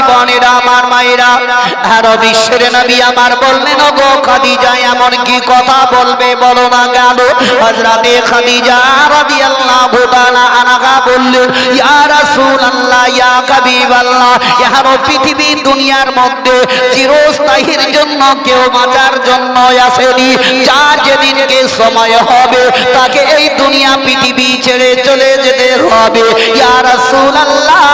বোনেরা, আমার মায়েরা, আর বিশ্বের নবী আমার বললেন, ওগো খাদিজা এমন কি কথা বলবে বলো না কেন? হযরতে খাদিজা রাদিয়াল্লাহু তাআলা আনহা বললেন, ইয়া রাসূলুল্লাহ, ইয়া হাবিবাল্লাহ, এখন পৃথিবী দুনিয়ার মধ্যে চিরস্থায়ীর জন্য কেউ বাঁচার জন্য আসেনি। যার যেদিনকে সময় হবে তাকে এই দুনিয়া পৃথিবী ছেড়ে চলে যেতে হবে। ইয়া রাসূলুল্লাহ,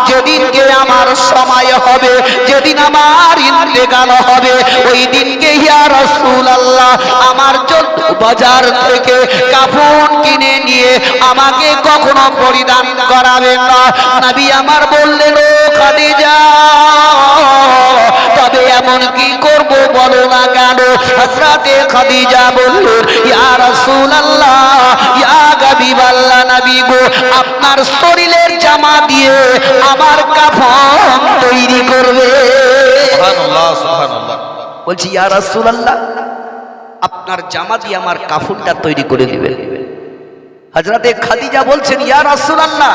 যেদিনকে আমার সময় হবে, যেদিন আমার ইন্তেকাল হবে, ওই দিনকে ইয়া রাসূলুল্লাহ আমার জন্য বাজার থেকে কাফন কিনে নিয়ে আমাকে কখনো পরিধান করাবেন না। নবী আমার বললেন, ও খাদিজা, তবে এমন কি করব বলো না কেন? হযরতে খাদিজা বললেন, ইয়া রাসূলুল্লাহ, ইয়া হাবিবাল্লাহ, নবী গো, আপনার শরীরের জামা দিয়ে আমার কাফন তৈরি করবে। সুবহানাল্লাহ, সুবহানাল্লাহ। বলছি, ইয়া রাসূলুল্লাহ, আপনার জামা দিয়ে আমার কাফনটা তৈরি করে দিবেন। হযরতে খাদিজা বলছেন, ইয়া রাসূলুল্লাহ,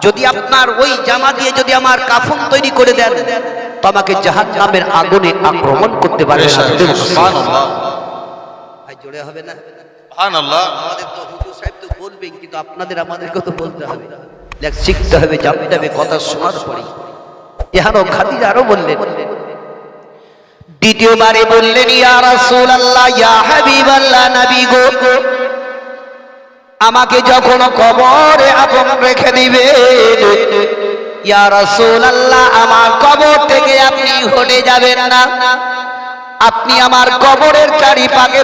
যদি আপনার ওই জামা দিয়ে যদি আমার কাফন তৈরি করে দেন তো আমাকে জাহান্নামের আগুনে আক্রমণ করতে পারে। সুবহানাল্লাহ, ভাই জোরে হবে না? সুবহানাল্লাহ। আমাদের তো হুজুর সাহেব তো বলবেন, কিন্তু আপনাদের আমাদেরকে তো বলতে হবে, শিখতে হবে, জানতে হবে, কথা শোনার পরে। এখানে খাদিজা আরো বললেন, দ্বিতীয়বারে বললেন, ইয়া রাসূলুল্লাহ, ইয়া হাবিবাল্লাহ, নবী গো, আমাকে যখন কবরে আপন রেখে দিবেন, ইয়া রাসূলুল্লাহ, আমার কবর থেকে আপনি হটে যাবেন না। আপনি আমার কবরের চারিপাশে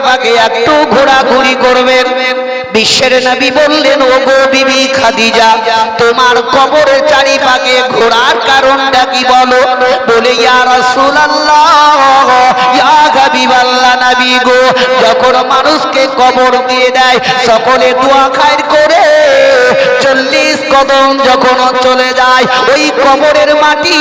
পাকে একটু ঘোরাঘুরি করবেন। বিশ্বের নবী বললেন, ওগো বিবি খাদিজা, তোমার কবরের চারিপাশে ঘোরার কারণটা কি বলো? বলে, ইয়া রাসূলুল্লাহ, ইয়া হাবিবাল্লাহ, নবী গো, যখন মানুষকে কবর দিয়ে দেয় সকলে দোয়া খায়ের করে 40 কদম যখন চলে যায়, ওই কবরের মাটি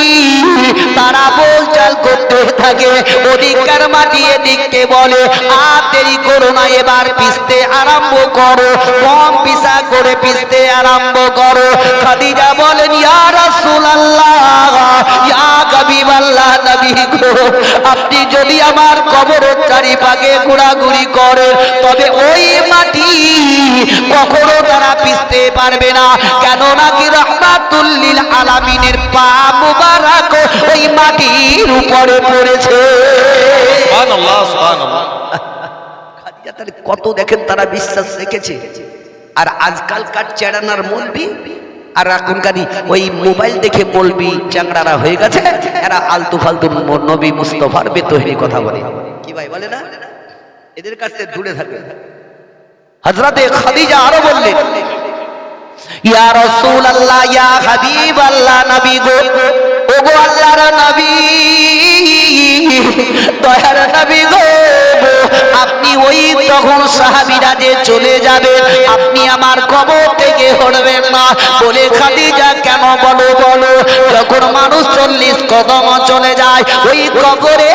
তারা বলচাল করতে থাকে। ওদিককার মাটি এদিককে বলে, আর দেরি করো না, এবার পিছতে আরম্ভ করো, কম পিছা করে পিছতে আরম্ভ করো। খাদিজা বলেন, ইয়া রাসূলুল্লাহ, ইয়া হাবিবাল্লাহ, নবী গো, আপনি যদি আমার কবরের চারিপাশে ঘোরাঘুরি করেন তবে ওই মাটি কখনো তারা পিছতে পারবে না। কেননা কি রাহমাতুল লিল আলামিনের পা মুবারক ওই মাটির উপরে পড়েছে। সুবহানাল্লাহ, সুবহানাল্লাহ। খাদিজা তার কত দেখেন তারা বিশ্বাস রেখেছে। আর আজকালকার চেরানার মৌলবি আর এখনকার ওই মোবাইল দেখে মৌলবি চ্যাংড়ারা হয়ে গেছে, এরা আলতু ফালতু নবী মুস্তাফার বেতহিনী কথা বলে। কি ভাই বলে না? এদের কাছ থেকে দূরে থাকবে। হযরতে খাদিজা আরো বললেন, ইয়া রাসূলুল্লাহ, ইয়া হাবিবাল্লাহ, নবী গো, ওগো আল্লাহর নবী, দয়ার নবী গো, আপনি ওই তখন সাহাবীরা যে চলে যাবে, আপনি আমার কবর থেকে হটবেন না। বলে, খাদিজা কেন বলো বলো? যখন মানুষ 40 কদম চলে যায়, ওই কবরে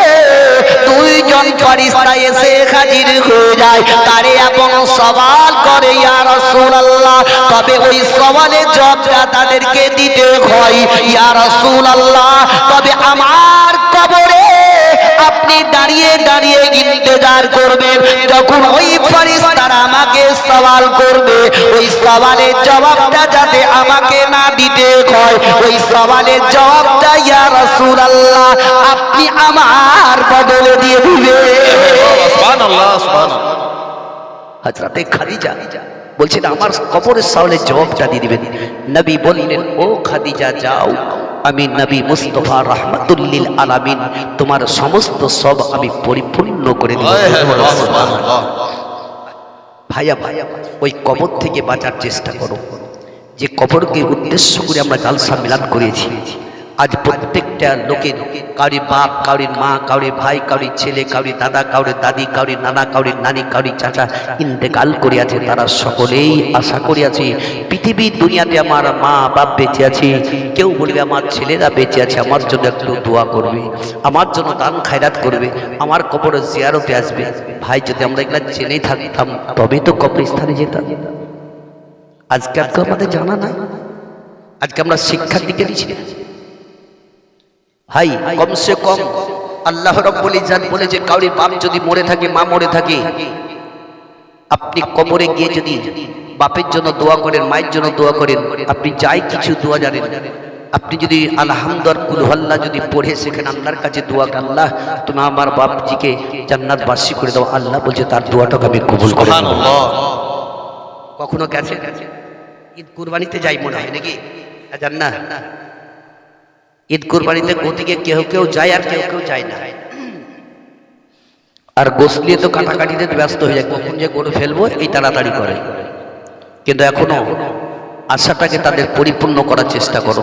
দুইজন ফেরেশতা এসে হাজির হয়ে যায়, তারে আপন সওয়াল করে, ইয়া রাসূলুল্লাহ, তবে ওই সওয়ালের জবাবটা তাদেরকে দিতে হয়। ইয়া রাসূলুল্লাহ, তবে আমার কবরে আপনি দাঁড়িয়ে দাঁড়িয়ে ইন্তজার করবেন, যখন ওই ফেরেশতারা আমাকে সওয়াল করবে, ওই সওয়ালের জবাবটা যাতে আমাকে না দিতে হয়, ওই সওয়ালের জবাবটা ইয়া রাসূলুল্লাহ আপনি আমার বদলে দিয়ে দিবেন। সুবহানাল্লাহ, সুবহানাল্লাহ। হযরতে খাদিজা বলছেন, আমার কবরের সওয়ালের জবাবটা দিয়ে দিবেন। নবী বললেন, ও খাদিজা যাও, আমি নবী মুস্তাফা রাহমাতুল লিল আলামিন তোমার সমস্ত সব আমি পরিপূর্ণ করে দেব। সুবহানাল্লাহ। ভাইয়া ভাইয়া, ওই কবর থেকে বাঁচার চেষ্টা করো। যে কবরকে উদ্দেশ্য করে আমরা জালসা মিলান করেছি, আজ প্রত্যেকটা লোকের, কাউরি বাপ, কাউরি মা, কাউরি ভাই, কাউরি ছেলে, কাউরি দাদা, কাউরি দাদি, কাউরি নানা, কাউরি নানি, কাউরি চাচা ইন্তেকাল করে আছে। তারা সকলেই আশা করে আছে পৃথিবীর দুনিয়াতে আমার মা বাপ বেঁচে আছে, কেউ বলবে আমার ছেলেরা বেঁচে আছে, আমার জন্য একটু দোয়া করবে, আমার জন্য দান খায়রাত করবে, আমার কবরে জিয়ারতে আসবে। ভাই, যদি আমরা এগুলা জেনেই থাকতাম তবে তো কবরস্থানে যেতাম। আজকে আমাদের জানা নাই, আজকে আমরা শিক্ষার দিকে দিচ্ছি। ভাই কমসে কম আল্লাহ রাব্বুল ইজ্জত বলেছে কাউরি বাপ যদি মরে থাকে, মা মরে থাকে, আপনি কবরে গিয়ে যদি বাপের জন্য দোয়া করেন, মায়ের জন্য দোয়া করেন, আপনি যাই কিছু দোয়া জানেন, আপনি যদি আলহামদুলিল্লাহ কুল হুয়াল্লাহ যদি পড়ে সেখানে আল্লাহর কাছে দোয়া করেন, আল্লাহ তুমি আমার বাপজিকে জান্নাত বাসী করে দাও, আল্লাহ বলছে তার দোয়াটাকে আমি কবুল করে নেব। সুবহানাল্লাহ। কখনো গেছে ঈদ কুরবানিতে যাই মনে হয় নাকি জান না? ঈদ কুরবানিতে গতিকে কেউ কেউ যায় আর কেউ কেউ যায় না, আর গোসলিয়ে তো কাটাকাটিতে ব্যস্ত হয়ে যায়, কখন যে গরু ফেলবো এই তাড়াতাড়ি করে। কিন্তু এখনো আশাটাকে তাদের পরিপূর্ণ করার চেষ্টা করো।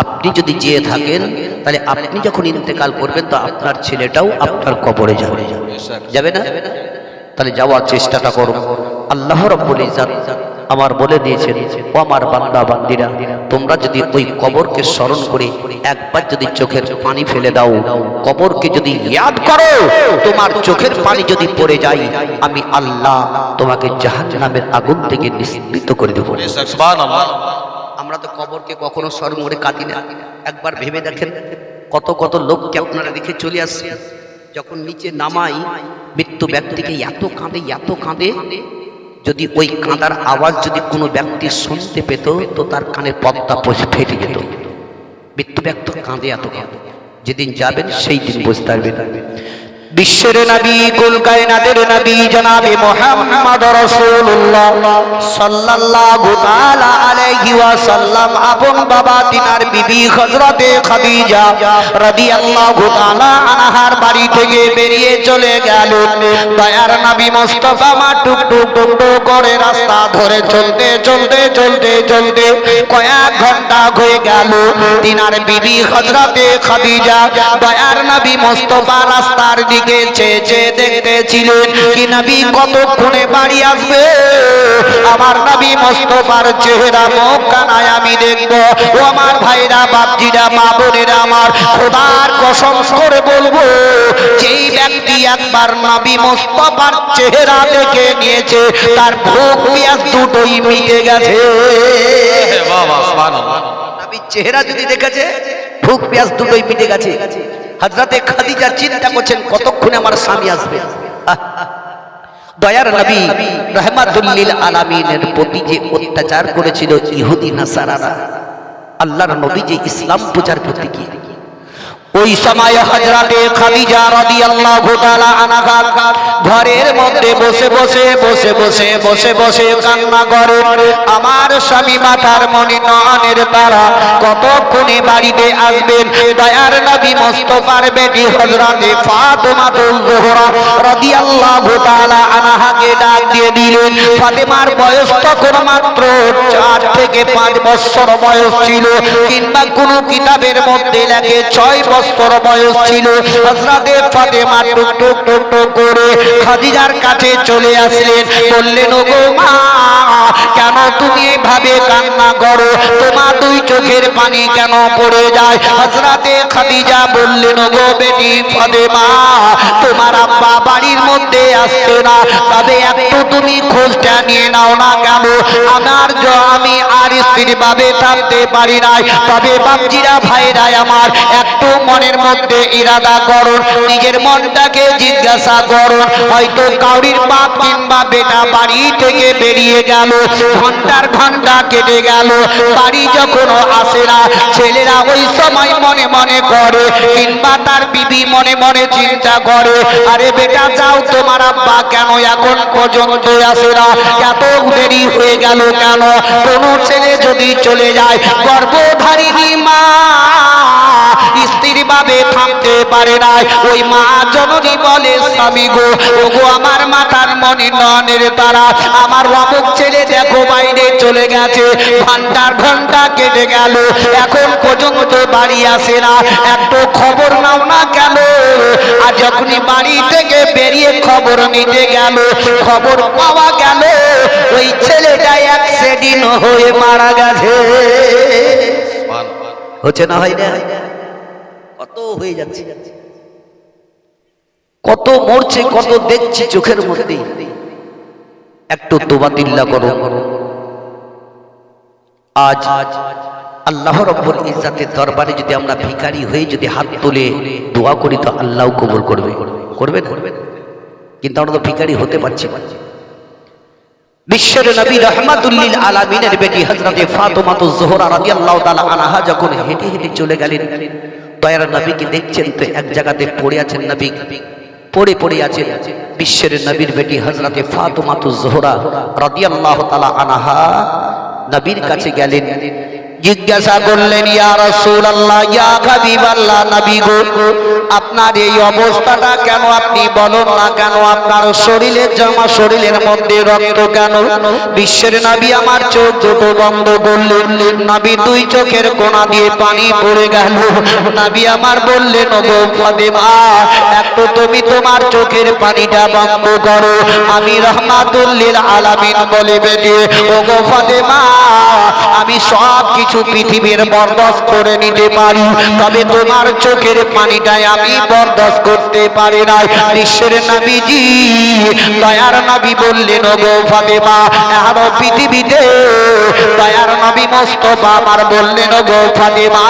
আপনি যদি যেয়ে থাকেন তাহলে আপনি যখন ইন্তেকাল করবেন তো আপনার ছেলেটাও আপনার কবরে যাবে, যাবে না? তাহলে যাওয়ার চেষ্টাটা করো। আল্লাহ রাব্বুল ইজ্জত আমার বলে দিয়েছেন, ও আমার বান্দা বান্দিরা, তোমরা যদি ওই কবরকে স্মরণ করে একবার যদি চোখের পানি ফেলে দাও, কবরকে যদি ইয়াদ করো, তোমার চোখের পানি যদি পড়ে যায়, আমি আল্লাহ তোমাকে জাহান্নামের আগুন থেকে নিষ্কৃত করে দেব। সুবহানাল্লাহ। আমরা তো কবরকে কখনো স্মরণ করে কাঁদি না। একবার ভেবে দেখেন কত কত লোককে আপনারা রেখে চলে আসছে, যখন নিচে নামাই মৃত্যু ব্যক্তিকে এত কাঁদে, এত কাঁদে, যদি ওই কাঁদার আওয়াজ যদি কোনো ব্যক্তি শুনতে পেত তো তার কানের পর্দা ফেটে যেত। মৃত্যু ব্যক্তি কাঁদে, এত কাঁদে। যেদিন যাবেন সেই দিন বুঝতে পারবেন। বিশ্বের নবী, কুল কায়নাতের নবী জনাবে মুহাম্মদ রাসূলুল্লাহ সাল্লাল্লাহু তাআলা আলাইহি ওয়াসাল্লাম আপন বাবা তিনার বিবি হযরতে খাদিজা রাদিয়াল্লাহু তাআলা আনহার বাড়ি থেকে বেরিয়ে চলে গেলেন। দয়ার নবী মুস্তাফা মা টুক টুক টুক টুক করে রাস্তা ধরে চলতে চলতে চলতে চলতে কয়েক ঘন্টা হয়ে গেল। তিনার বিবি হযরতে খাদিজা দয়ার নবী মুস্তাফা রাস্তার দিকে চেয়ে চেয়ে দেখতেছিলেন কি নবী কতক্ষণে বাড়ি আসবে, আমার নবী মুস্তাফার চেহারা মুখ কানায় আমি দেখব। ও আমার ভাইরা, বাপজিরা, মা বোনেরা আমার, খোদার কসম করে বলবো, যেই ব্যক্তি একবার নবী মুস্তাফার চেহারা দেখে নিয়েছে তার ভোগ পিয়াস দুটোই মিটে গেছে। বাবা সুবহানাল্লাহ। নবীর চেহারা যদি দেখেছে ভোগ পিয়াস দুটোই মিটে গেছে। হযরতে খাদিজা চিন্তা করছেন কতক্ষণে আমার স্বামী আসবে। দয়ার নবী রাহমাতুল লিল আলামিনের প্রতি যে অত্যাচার করেছিল ইহুদি নাসারারা, আল্লাহর নবী যে ইসলাম প্রচার করতে গিয়ে ওই সময় হযরতে খাদিজা রাদিয়াল্লাহু তাআলা আনহা ঘরের মধ্যে বসে বসে বসে বসে বসে বসে কান্না করে, আমার স্বামী মাথার মনি নয়নের তারা কতক্ষণে বাড়িতে আসবেন। দয়ার নবী মুস্তাফার বেটি হযরতে ফাতেমাতুল জোহরা রাদিয়াল্লাহু তাআলা আনহাকে ডাক দিয়ে দিলেন। ফাতেমার বয়স তখন মাত্র 4 থেকে 5 বছর বয়স ছিল, কিংবা কোন কিতাবের মধ্যে লেখে 6 বছর বয়স ছিল। হযরতে ফাতেমা টুক টুক টুক টুক করে খাদিজার কাছে চলে আসলেন, বললেন, ওগো মা, কেন তুমি এইভাবে কান্না করো? তোমার দুই চোখের পানি কেন পড়ে যায়? হযরতে খাদিজা বললেন, ওগো বেটি ফাতেমা, তোমার আব্বা বাড়ির মধ্যে আসছে না, তবে একটু তুমি খোঁজটা নিয়ে নাও না কেন? আমি আর স্ত্রীর ভাবে থাকতে পারি নাই, তবে বাপজিরা ভাইরা আমার, একটু মনের মধ্যে ইরাদা করো, নিজের মনটাকে জিজ্ঞাসা করো, হয়তো কাউরির বাপ কিংবা বেটা বাড়ি থেকে বেরিয়ে গেল, ঘন্টার ঘন্টা কেটে গেল, বাড়ি যখন আসে না, ছেলেরা ওই সময় মনে মনে করে, কিংবা তার বিবি মনে মনে চিন্তা করে, আরে বেটা যাও, তোমার আব্বা কেন এখন পর্যন্ত আসে না, এত দেরি হয়ে গেল কেন? কোন ছেলে যদি চলে যায়, গর্ভধারিণী মা স্ত্রীর ভাবে থামতে পারে না, ওই মা জননী বলে, স্বামী গো, ওগো আমার মাথার মনি নয়নের তারা, আমার অমুক ছেলে দেখো বাইরে চলে গেছে, ঘন্টার ঘন্টা কেটে গেল, এখন পর্যন্ত বাড়ি আসে না, একটু খবর নাও না কেন? আর যখনই বাড়ি থেকে বেরিয়ে খবর নিতে গেল, খবর পাওয়া গেল ওই ছেলেটা অ্যাক্সিডেন্ট হয়ে মারা গেছে। হচ্ছে না, হয় না? কত হয়ে যাচ্ছে, কত মরছে, কত দেখছি চোখের মধ্যে। একটু তোবাতিল্লাহ করো। আজ আল্লাহ রাব্বুল ইজ্জাতের দরবারে যদি আমরা ভিখারি হয়ে যদি হাত তুলে দোয়া করি তো আল্লাহ কবুল করবে, করবে না? কিন্তু আমরা তো ভিখারি হতে পারছি না। বিশ্বের নবী রাহমাতুল লিল আলামিনের বেটি হযরতে ফাতেমাতুজ জোহরা রাদিয়াল্লাহু তাআলা আনহা যখন হেঁটে হেঁটে চলে গেলেন, দয়ার নবীকে দেখছেন তো এক জায়গাতে পড়ে আছেন, নবী পড়ে আছেন। বিশ্বের নবীর বেটি হযরতে ফাতেমাতুজ জোহরা রাদিয়াল্লাহু তাআলা আনহা নবীর কাছে গেলেন, জিজ্ঞাসা করলেন, ইয়া রাসূলুল্লাহ, ইয়া হাবিবাল্লাহ, নবী গো, আপনার এই অবস্থাটা কেন? আপনি বলুন না কেন? আপনার শরীরের জামা, শরীরের মধ্যে রক্ত কেন? বিশ্বের নবী আমার চোখ দুটো বন্ধ করলেন, নবী দুই চোখের কোণা দিয়ে পানি পড়ে গেল। নবী আমার বললেন, ওগো ফাতেমা, একটু তুমি তোমার চোখের পানিটা বন্ধ করো। আমি রাহমাতুল লিল আলামিন বলে বেটি, ওগো ফাতেমা, আমি সব কিছু পৃথিবীর বরদাস্ত করে নিতে পারি, তবে তোমার চোখের পানিটাই আমি বরদাস্ত করতে পারি না। বিশ্বের নবীজি, দয়ার নবী বললেন, ওগো ফাতেমা, আর পৃথিবীতে দয়ার নবী মুস্তাফা আমার বললেন, ওগো ফাতেমা,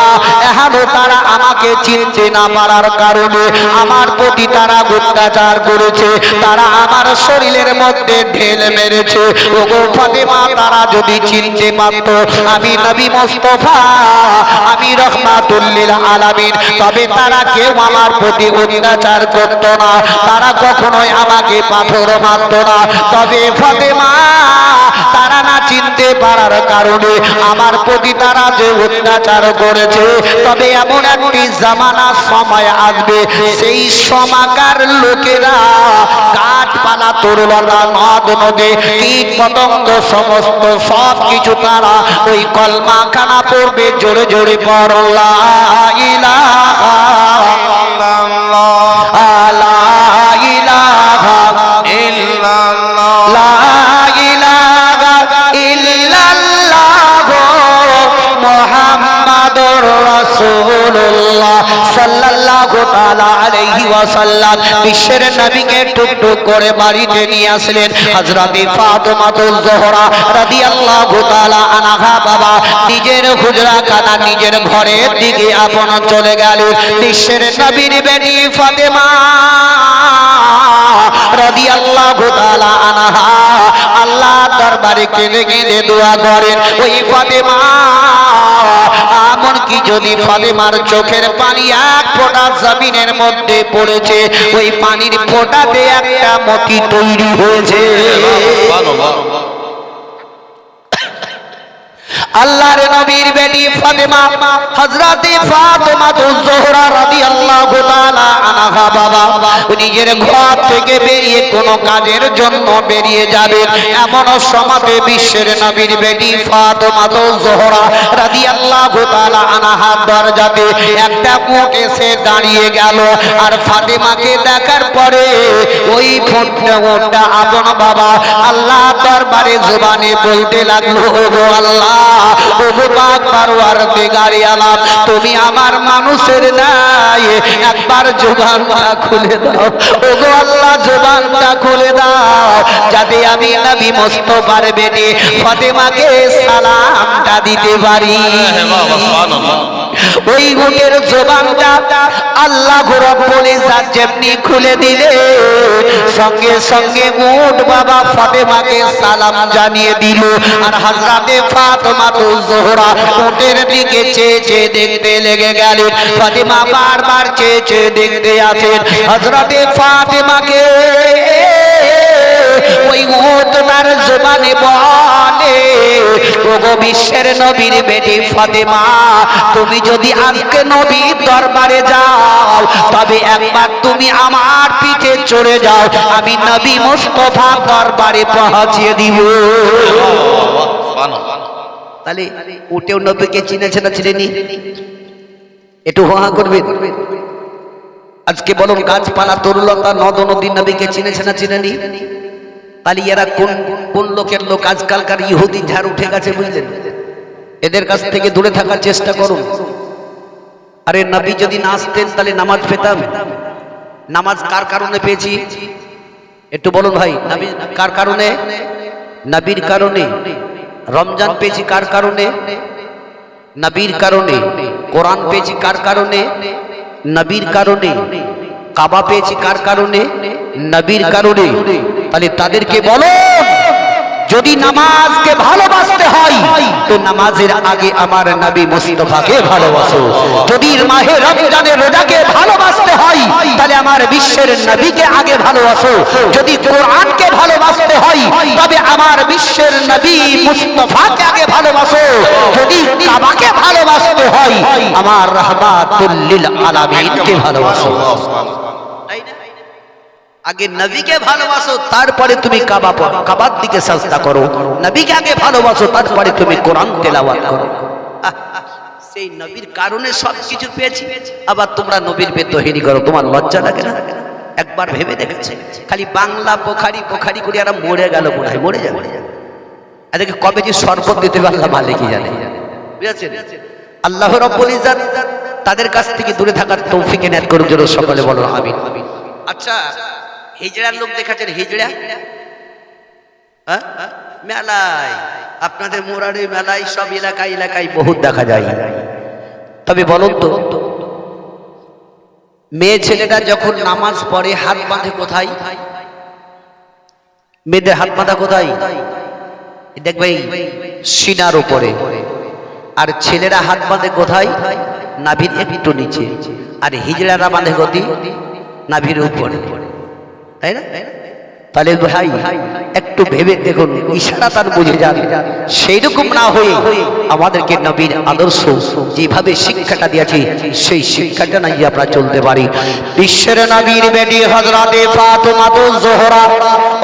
এখনো তারা আমাকে চিনতে না পারার কারণে আমার প্রতি তারা অত্যাচার করেছে, তারা আমার শরীরের মধ্যে ঢেল মেরেছে। ওগো ফাতেমা, তারা যদি চিনতে পারত আমি নবী মুস্তাফা, আমি রাহমাতুল লিল আলামিন, তবে তারা কেউ আমার প্রতি অত্যাচার করত না, তারা কখনোই আমাকে পাথর মারত না। তবে ফাতেমা, তারা না চিনতে পারার কারণে আমার প্রতি তারা যে অত্যাচার করেছে, তবে এমন একটি জামানা সময় আসবে, সেই সমাকার লোকেরা গাছপালা, তরুলতা, নদ নদী, কীট পতঙ্গ সমস্ত সব কিছু তারা ওই কলমা খানা পড়বে, জোরে জোরে পড়ো লা ইলাহা ইল্লাল্লাহ, লা ইলাহা ইল্লাল্লাহ, লা ইলাহা ইল্লাল্লাহ, মুহাম্মাদুর রাসূলুল্লাহ সাল্লাল্লাহু তাআলা আলাইহি ওয়াসাল্লাম বিশ্বের নবীকে টুকটুক করে বাড়িতে নিয়ে আসলেন। হযরতে ফাতেমাতুজ জোহরা রাদিয়াল্লাহু তাআলা আনহা বাবা নিজের হুজরা খানা, নিজের ঘরের দিকে আপন চলে গেল। বিশ্বের নবীর বেটি ফাতেমা রাদিয়াল্লাহু তাআলা আনহা আল্লাহর দরবারে কেঁদে কেঁদে দোয়া করেন, ওই ফাতেমা, এমনকি যদি ফাতেমার চোখের পানি এক ফোঁটা জমিনের মধ্যে পড়েছে, ওই পানির ফোঁটাতে একটা মতি তৈরি হয়েছে। আল্লাহর নবীর বেটি ফাতেমা, হযরতে ফাতেমাতুজ জোহরা রাদিয়াল্লাহু তাআলা আনহা বাবা নিজের ঘর থেকে বেরিয়ে কোন কাজের জন্য বেরিয়ে যাবে, এমন সময় বিশ্বের নবীর বেটি ফাতেমাতুজ জোহরা রাদিয়াল্লাহু তাআলা আনহার দরজাতে একটা উট এসে দাঁড়িয়ে গেল। আর ফাতেমাকে দেখার পরে ওই উটটা আপন বাবা আল্লাহর দরবারে জবানে বলতে লাগলো, ওগো আল্লাহ, ওগো পাক পরওয়ারদিগারে আলাম, তুমি আমার মানুষের নাই, একবার জবানটা খুলে দাও, ওগো আল্লাহ, জবানটা খুলে দাও, যাতে আমি নবী মুস্তাফার বেটি ফাতেমাকে সালামটা দিতে পারি। ওই উটের জবানটা আল্লাহ রাব্বুল ইজ্জত যেমনি খুলে দিলে, সঙ্গে সঙ্গে উট বাবা ফাতেমাকে সালাম জানিয়ে দিল। আর হযরতে ফাতেমাতুজ জোহরা উটের দিকে চেয়ে চেয়ে দেখতে লেগে গেলেন। ফাতেমা বারবার চেয়ে চেয়ে দেখতে আছেন হযরতে ফাতেমাকে। ওই উট তার জবানে বলে, ওগো বিশ্বের নবীর বেটি ফাতেমা, তুমি যদি আজকে নবীর দরবারে যাও, তবে একবার তুমি আমার পিঠে চড়ে যাও, আমি নবী মুস্তাফা দরবারে পৌঁছিয়ে দিব। তাহলে উটেও নবীকে চিনেছে না চিনেনি? একটু হা করবে। আজকে বলুন, গাছপালা, তরুলতা, নদ নদী নবীকে চিনেছে না চিনেনি? তাহলে এরা কোন কোন লোকের লোক? আজকালকার ইহুদি ঝাড় উঠে গেছে, বুঝলেন? এদের কাছ থেকে দূরে থাকার চেষ্টা করুন। আরে নবী যদি না আসতেন তাহলে নামাজ পেতাম। নামাজ কার কারণে পেয়েছি? একটু বলুন ভাই, নবী কার কারণে? নবীর কারণে। রমজান পেয়েছি কার কারণে? নবীর কারণে। কোরআন পেয়েছি কার কারণে? নবীর কারণে। কাবা পেয়েছি কার কারণে? নবীর কারণে। তাহলে তাদেরকে বলো, যদি নামাজকে ভালোবাসতে হয় তো নামাজের আগে আমার নবী মুস্তাফাকে ভালোবাসো। যদি মাহে রমজানের রোজাকে ভালোবাসতে হয় তাহলে আমার বিশ্বের নবীকে আগে ভালোবাসো। যদি কোরআনকে ভালোবাসতে হয় তবে আমার বিশ্বের নবী মুস্তাফাকে আগে ভালোবাসো। যদি কাবাকে ভালোবাসতে হয় আমার রাহমাতুল লিল আলামিনকে ভালোবাসো। আগে নবীকে ভালোবাসো, তারপরে তুমি কাবার দিকে সাজদা করো। নবীকে আগে ভালোবাসো, তারপরে তুমি কোরআন তেলাওয়াত করো। সেই নবীর কারণে সবকিছু পেয়েছি, আবার তোমরা নবীর বেতহিনী করো। তোমার লজ্জা লাগে না? একবার ভেবে দেখেছে? খালি বাংলা বোখারি বোখারি করে আর মরে গেল, মনে হয় মরে যাবে। এদেরকে কবে যে শরবত দিতে পারলাম মালিকই জানে। বুঝেছেন? আল্লাহ রাব্বুল ইজ্জত তাদের কাছ থেকে দূরে থাকার তৌফিক এনায়েত করুন। জোরে সকলে বলো আমিন। আচ্ছা, হিজড়ার লোক দেখাচ্ছেন? হিজড়া মেলায়, আপনাদের মোরারে মেলায় সব এলাকায় এলাকায় বহুত দেখা যায়। তবে বলুন তো, মেয়ে ছেলেরা যখন নামাজ পড়ে হাত বাঁধে কোথায়? মেয়েদের হাত বাঁধা কোথায়? দেখবে সিনার উপরে। আর ছেলেরা হাত বাঁধে কোথায়? নাভির একটু নিচে। আর হিজড়ারা বাঁধে গতি নাভির উপরে, তাই না? তাহলে ভাই একটু ভেবে দেখুন, ইশারা তার বুঝে যান। সেই রকম না হয়ে আমাদেরকে নবীর আদর্শ যেভাবে শিক্ষাটা দিয়েছে সেই শিক্ষাটা নাই আমরা চলতে পারি। বিশ্বের নবীর বেটি হযরতে ফাতেমাতুজ জোহরা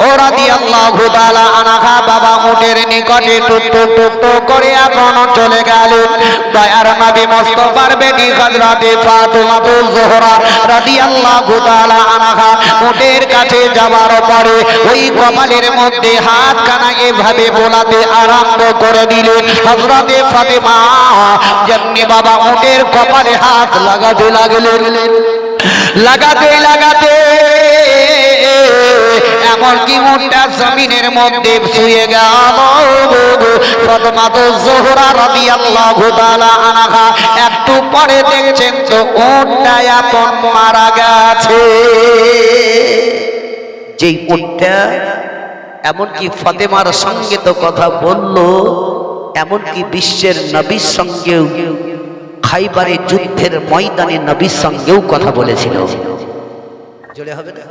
ও রাদিয়াল্লাহু তাআলা আনহা বাবা উটের নিকটে টুক টুক টুক টুক করে এখন চলে গেলেন। দয়ার নবী মুস্তাফার বেটি হযরতে ফাতেমাতুজ জোহরা রাদিয়াল্লাহু তাআলা আনহা উটের কাছে যাওয়ার পরে ওই কপালের মধ্যে হাত কানা এভাবে বোলাতে আরম্ভ করে দিলেন। হযরতে ফাতেমা যেমনি বাবা উটের কপালে হাত লাগাতে লাগলেন, লাগাতে লাগাতে এমনকি উটটা জমিনের মধ্যে শুয়ে গেল। ফাতেমাতুজ জোহরা রাদিয়াল্লাহু তাআলা আনহা একটু পরে দেখছেন তো উটটা এখন মারা গেছে। যেই উটটা এমনকি ফাতেমার সঙ্গে তো কথা বলল, এমনকি বিশ্বের নবীর সঙ্গেও খাইবারে যুদ্ধের ময়দানে নবীর সঙ্গেও কথা বলেছিল। জোরে হবে না?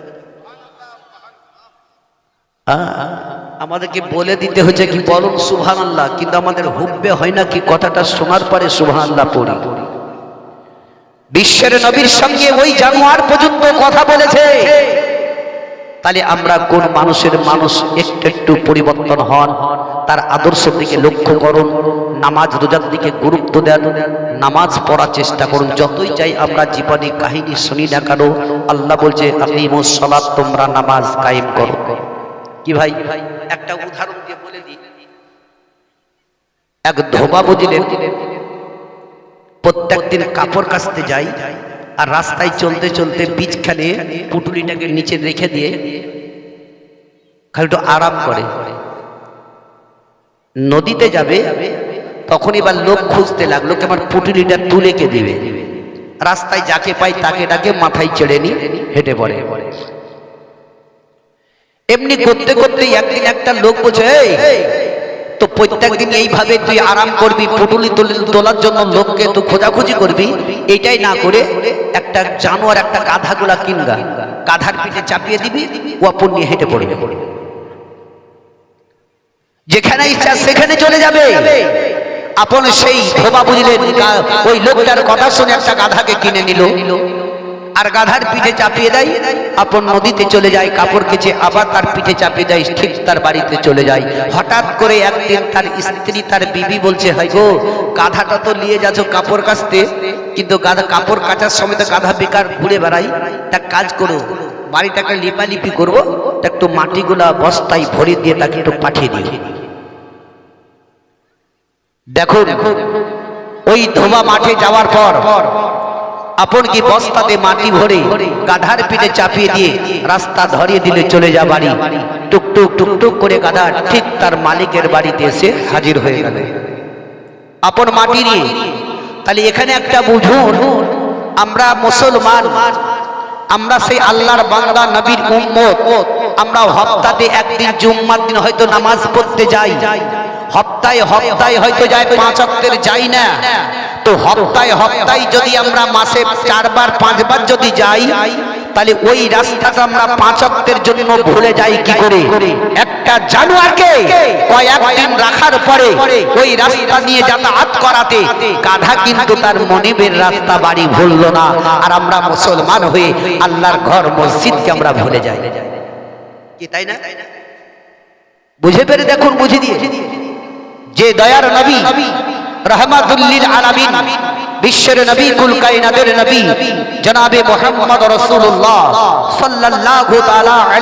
আমাদেরকে বলে দিতে হচ্ছে কি বলুন সুবহানাল্লাহ, কিন্তু আমাদের হুব্বে হয় না কি কথাটা শোনার পরে সুবহানাল্লাহ পড়ি। বিশ্বের নবীর সঙ্গে ওই জানোয়ার পর্যন্ত কথা বলেছে। তাহলে আমরা কোন মানুষের মানুষ একটু একটু পরিবর্তন হন, তার আদর্শের দিকে লক্ষ্য করুন, নামাজ রোজার দিকে গুরুত্ব দেন, নামাজ পড়ার চেষ্টা করুন। যতই চাই আমরা জীবনী কাহিনী শুনি না কেন, আল্লাহ বলছে আকিমুস সালাত, তোমরা নামাজ কায়েম করো। কি ভাই, একটা উদাহরণ দিয়ে বলে দিই। এক ধোবা বুঝলেন, প্রত্যেকদিন কাপড় কাচতে যাই, আর রাস্তায় চলতে চলতে বীজখানে পুটুলিটাকে নিচে রেখে দিয়ে খালি একটু আরাম করে। নদীতে যাবে, তখন এবার লোক খুঁজতে লাগলো আমার পুটুলিটা তুলে কে দিবে। রাস্তায় যাকে পাই তাকে ডাকে, মাথায় ছেড়ে নি হেঁটে পড়ে। এমনি করতে করতে একদিন একটা লোক বলছে, তো প্রত্যেকদিন এইভাবে তুই আরাম করবি, পুটুলি তোলার জন্য লোককে তো খোঁজাখুঁজি করবি, এইটাই না করে একটা জানোয়ার, একটা গাধাগুলা কিনগা, গাধার পিঠে চাপিয়ে দিবি, ও আপন নিয়ে হেঁটে পড়বে, যেখানে ইচ্ছা সেখানে চলে যাবে। আপন সেই ধোবা বুঝলেন, ওই লোকটার কথা শুনে একটা গাধাকে কিনে নিল, আর গাধার পিঠে চাপিয়ে দেয়, আপন নদীতে চলে যায়, কাপড় কেচে আবার তার পিঠে চাপিয়ে দেয়, ঠিক তার বাড়িতে চলে যায়। হঠাৎ করে একদিন তার স্ত্রী, তার বিবি বলছে, হাই গো, গাধাটা তো নিয়ে যাচ্ছ কাপড় কাচতে, কিন্তু গাধা কাপড় কাচার সময় তো গাধা বেকার ঘুরে বেড়াই, তা কাজ করো, বাড়িটাকে লিপালিপি করবো, একটু মাটিগুলা বস্তায় ভরে দিয়ে তাকে একটু পাঠিয়ে দিও। দেখো ওই ধোবা মাঠে যাওয়ার পর আপন কি বস্তাতে মাটি ভরে গাধার পিঠে চাপিয়ে দিয়ে রাস্তা ধরিয়ে দিলে চলে যা বাড়ি। টুকটুক টুকটুক করে গাধা ঠিক তার মালিকের বাড়িতে এসে হাজির হয়ে গেল। আপন মাটি নিয়ে। তাহলে এখানে একটা বুঝুন, আমরা মুসলমান, আমরা সেই আল্লাহর বান্দা নবীর উম্মত, আমরা হপ্তাতে একদিন জুম্মার দিন হয়তো নামাজ পড়তে যাই, হপ্তায় হয়তো যাই, 5 ওয়াক্তের যাই না। তো হপ্তায় যদি আমরা মাসে 4 বার 5 বার যদি যাই, তাহলে ওই রাস্তাটা আমরা 5 ওয়াক্তের জন্য ভুলে যাই কি করে? একটা জানোয়ারকে কয়েকদিন রাখার পরে ওই রাস্তা নিয়ে যাতায়াত করাতে গাধা কিন্তু তার মনিবের রাস্তা বাড়ি ভুললো না। আর আমরা মুসলমান হয়ে আল্লাহর ঘর মসজিদকে আমরা ভুলে যাই, কি তাই না? বুঝে পেরে দেখুন, বুঝে দিয়ে যে দয়ার নবী, রহমাতুল লিল আলামিন, বিশ্বের নবী, কুল কায়নাতের নবী জনাবে মুহাম্মদ রাসূলুল্লাহ সাল্লাল্লাহু তাআলা